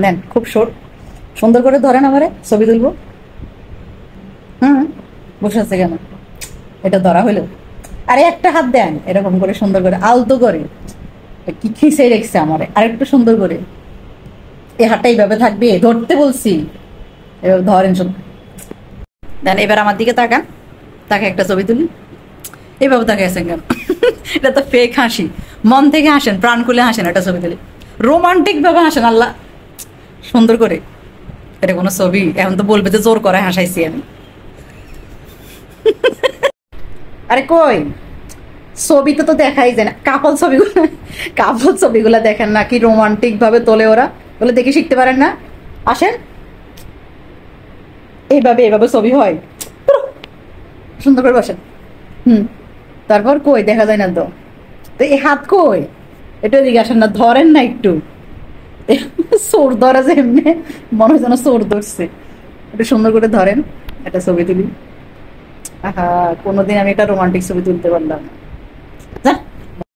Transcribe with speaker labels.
Speaker 1: নেন, খুব সুন্দর করে ধরেন, আমারে ছবি তুলবো। হুম, বসে আছে কেন? এটা ধরা হইলো? আরে একটা হাত দেন, এরকম করে সুন্দর করে আলতো করে। কি খিসে রেখছে আমারে, আর একটু সুন্দর করে। এই হাতটা এইভাবে থাকবে, ধরতে বলছি। এবার ধরেন সুন্দর। দেন, এবার আমার দিকে তাকান, তাকে একটা ছবি তুলি। এইভাবে তাকে আছেন কেন? এটা তো ফেক হাসি। মন থেকে হাসেন, প্রাণ খুলে হাসেন, একটা ছবি তুলি। রোমান্টিক ভাবে হাসেন, আল্লাহ সুন্দর করে। এটা কোনো ছবি? এখন তো বলবে যে জোর করে হাসাইছি আমি। আরে কই, ছবিতে তো দেখাই যায় না। কাপল ছবিগুলো দেখেন না, কি রোমান্টিক ভাবে তোলে ওরা। বলে দেখে শিখতে পারেন না? আসেন, এইভাবে এইভাবে ছবি হয়। সুন্দর করে বসেন। হুম, তারপর কই দেখা যায় না তো। তো এই হাত কই? এটা এদিকে আসেন না, ধরেন না একটু। চোর ধরা যে এমনি, মনে হয় যেন চোর ধরছে। একটু সুন্দর করে ধরেন, একটা ছবি তুলি। আহা, কোনোদিন আমি একটা রোমান্টিক ছবি তুলতে পারলাম না।